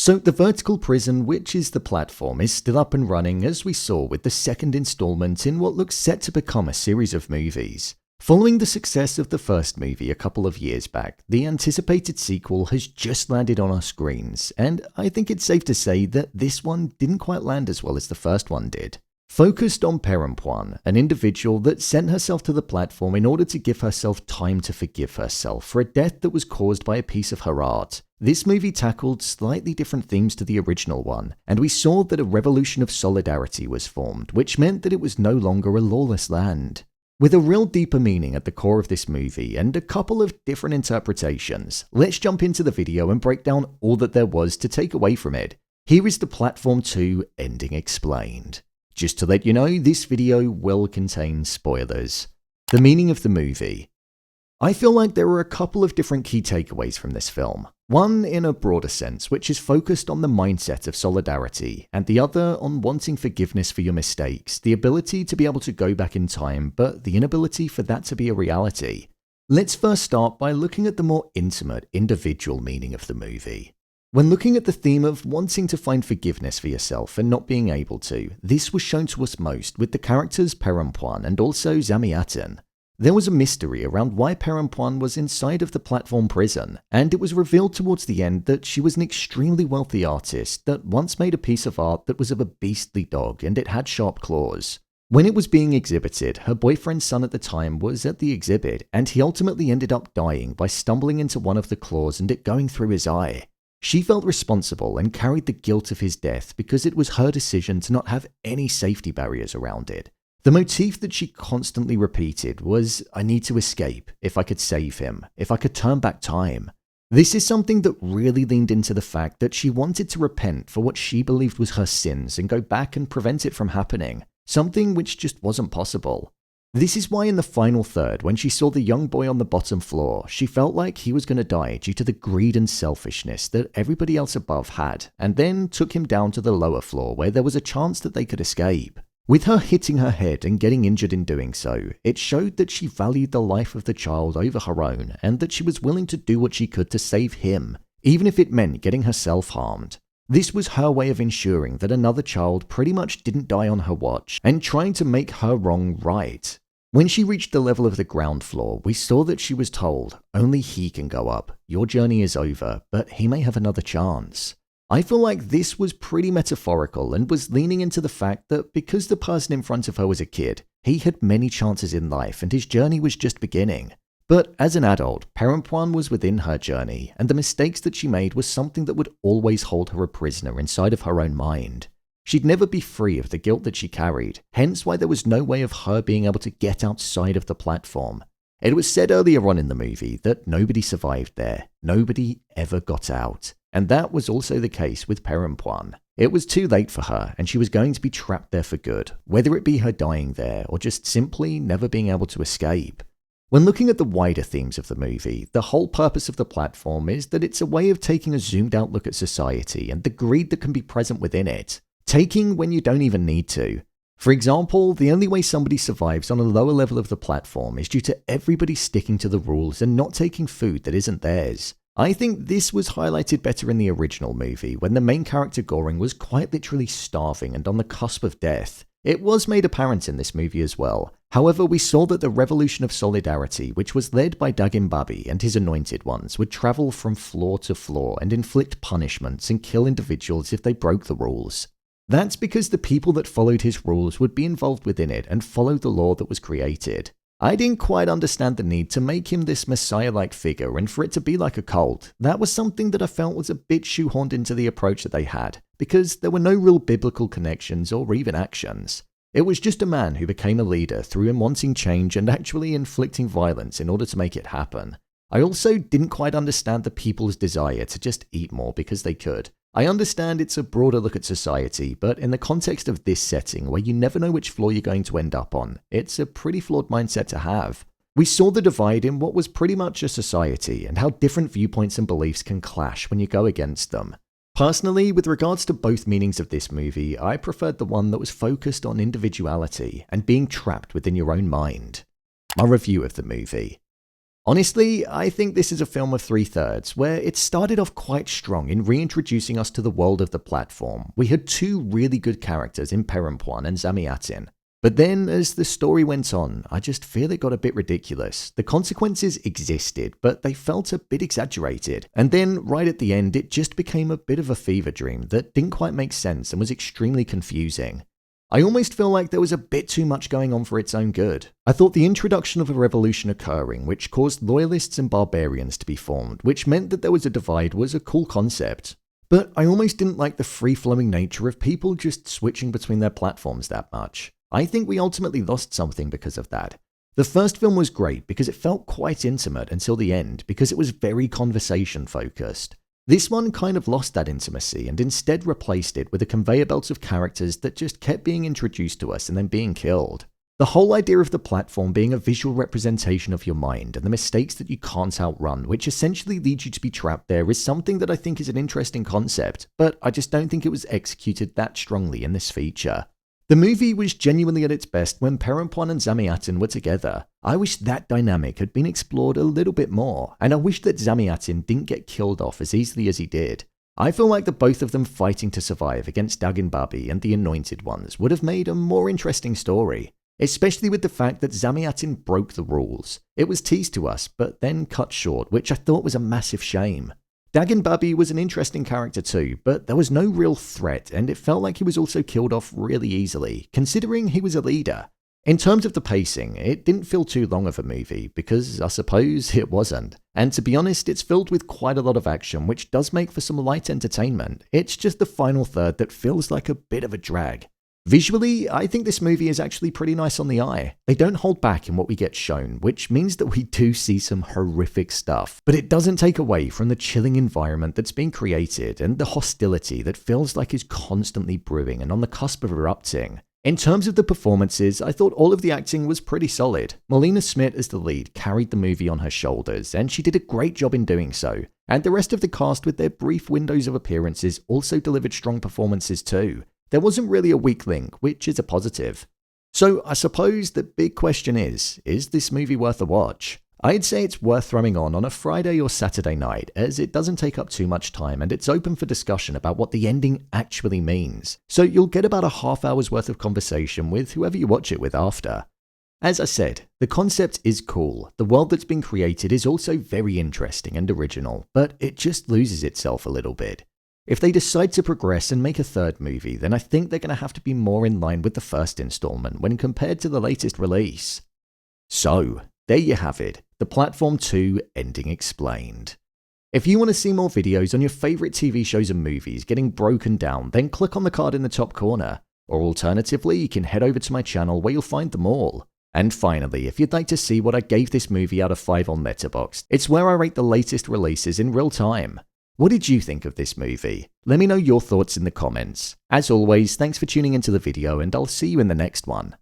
So the vertical prison, which is the platform, is still up and running, as we saw with the second installment in what looks set to become a series of movies. Following the success of the first movie a couple of years back, the anticipated sequel has just landed on our screens, and I think it's safe to say that this one didn't quite land as well as the first one did. Focused on Perempuan, an individual that sent herself to the platform in order to give herself time to forgive herself for a death that was caused by a piece of her art. This movie tackled slightly different themes to the original one, and we saw that a revolution of solidarity was formed, which meant that it was no longer a lawless land. With a real deeper meaning at the core of this movie and a couple of different interpretations, let's jump into the video and break down all that there was to take away from it. Here is the Platform 2 ending explained. Just to let you know, this video will contain spoilers. The meaning of the movie. I feel like there are a couple of different key takeaways from this film. One in a broader sense, which is focused on the mindset of solidarity, and the other on wanting forgiveness for your mistakes, the ability to be able to go back in time, but the inability for that to be a reality. Let's first start by looking at the more intimate, individual meaning of the movie. When looking at the theme of wanting to find forgiveness for yourself and not being able to, this was shown to us most with the characters Perempuan and also Zamiatin. There was a mystery around why Perempuan was inside of the platform prison, and it was revealed towards the end that she was an extremely wealthy artist that once made a piece of art that was of a beastly dog and it had sharp claws. When it was being exhibited, her boyfriend's son at the time was at the exhibit, and he ultimately ended up dying by stumbling into one of the claws and it going through his eye. She felt responsible and carried the guilt of his death because it was her decision to not have any safety barriers around it. The motif that she constantly repeated was, "I need to escape, if I could save him, if I could turn back time." This is something that really leaned into the fact that she wanted to repent for what she believed was her sins and go back and prevent it from happening, something which just wasn't possible. This is why in the final third, when she saw the young boy on the bottom floor, she felt like he was going to die due to the greed and selfishness that everybody else above had, and then took him down to the lower floor where there was a chance that they could escape. With her hitting her head and getting injured in doing so, it showed that she valued the life of the child over her own, and that she was willing to do what she could to save him, even if it meant getting herself harmed. This was her way of ensuring that another child pretty much didn't die on her watch, and trying to make her wrong right. When she reached the level of the ground floor, we saw that she was told, "Only he can go up. Your journey is over, but he may have another chance." I feel like this was pretty metaphorical and was leaning into the fact that because the person in front of her was a kid, he had many chances in life and his journey was just beginning. But as an adult, Perempuan was within her journey, and the mistakes that she made was something that would always hold her a prisoner inside of her own mind. She'd never be free of the guilt that she carried, hence why there was no way of her being able to get outside of the platform. It was said earlier on in the movie that nobody survived there, nobody ever got out, and that was also the case with Perempuan. It was too late for her, and she was going to be trapped there for good, whether it be her dying there or just simply never being able to escape. When looking at the wider themes of the movie, the whole purpose of the platform is that it's a way of taking a zoomed out look at society and the greed that can be present within it. Taking when you don't even need to. For example, the only way somebody survives on a lower level of the platform is due to everybody sticking to the rules and not taking food that isn't theirs. I think this was highlighted better in the original movie, when the main character Goring was quite literally starving and on the cusp of death. It was made apparent in this movie as well. However, we saw that the revolution of solidarity, which was led by Dagimbabi and his anointed ones, would travel from floor to floor and inflict punishments and kill individuals if they broke the rules. That's because the people that followed his rules would be involved within it and follow the law that was created. I didn't quite understand the need to make him this messiah-like figure and for it to be like a cult. That was something that I felt was a bit shoehorned into the approach that they had, because there were no real biblical connections or even actions. It was just a man who became a leader through him wanting change and actually inflicting violence in order to make it happen. I also didn't quite understand the people's desire to just eat more because they could. I understand it's a broader look at society, but in the context of this setting where you never know which floor you're going to end up on, it's a pretty flawed mindset to have. We saw the divide in what was pretty much a society and how different viewpoints and beliefs can clash when you go against them. Personally, with regards to both meanings of this movie, I preferred the one that was focused on individuality and being trapped within your own mind. My review of the movie. Honestly, I think this is a film of 3/3, where it started off quite strong in reintroducing us to the world of the platform. We had two really good characters in Perempuan and Zamiatin. But then, as the story went on, I just feel it got a bit ridiculous. The consequences existed, but they felt a bit exaggerated. And then, right at the end, it just became a bit of a fever dream that didn't quite make sense and was extremely confusing. I almost feel like there was a bit too much going on for its own good. I thought the introduction of a revolution occurring, which caused loyalists and barbarians to be formed, which meant that there was a divide, was a cool concept. But I almost didn't like the free-flowing nature of people just switching between their platforms that much. I think we ultimately lost something because of that. The first film was great because it felt quite intimate until the end, because it was very conversation focused. This one kind of lost that intimacy and instead replaced it with a conveyor belt of characters that just kept being introduced to us and then being killed. The whole idea of the platform being a visual representation of your mind and the mistakes that you can't outrun, which essentially lead you to be trapped there, is something that I think is an interesting concept, but I just don't think it was executed that strongly in this feature. The movie was genuinely at its best when Perempuan and Zamiatin were together. I wish that dynamic had been explored a little bit more, and I wish that Zamiatin didn't get killed off as easily as he did. I feel like the both of them fighting to survive against Daginbabi and the Anointed Ones would have made a more interesting story, especially with the fact that Zamiatin broke the rules. It was teased to us, but then cut short, which I thought was a massive shame. Daginbabi was an interesting character too, but there was no real threat, and it felt like he was also killed off really easily, considering he was a leader. In terms of the pacing, it didn't feel too long of a movie, because I suppose it wasn't. And to be honest, it's filled with quite a lot of action, which does make for some light entertainment. It's just the final third that feels like a bit of a drag. Visually, I think this movie is actually pretty nice on the eye. They don't hold back in what we get shown, which means that we do see some horrific stuff. But it doesn't take away from the chilling environment that's being created and the hostility that feels like is constantly brewing and on the cusp of erupting. In terms of the performances, I thought all of the acting was pretty solid. Melina Smith as the lead carried the movie on her shoulders, and she did a great job in doing so. And the rest of the cast, with their brief windows of appearances, also delivered strong performances too. There wasn't really a weak link, which is a positive. So I suppose the big question is this movie worth a watch? I'd say it's worth throwing on a Friday or Saturday night, as it doesn't take up too much time and it's open for discussion about what the ending actually means. So you'll get about a half hour's worth of conversation with whoever you watch it with after. As I said, the concept is cool. The world that's been created is also very interesting and original, but it just loses itself a little bit. If they decide to progress and make a third movie, then I think they're going to have to be more in line with the first installment when compared to the latest release. So, there you have it, the Platform 2 ending explained. If you want to see more videos on your favourite TV shows and movies getting broken down, then click on the card in the top corner, or alternatively you can head over to my channel where you'll find them all. And finally, if you'd like to see what I gave this movie out of 5 on Letterboxd, it's where I rate the latest releases in real time. What did you think of this movie? Let me know your thoughts in the comments. As always, thanks for tuning into the video and I'll see you in the next one.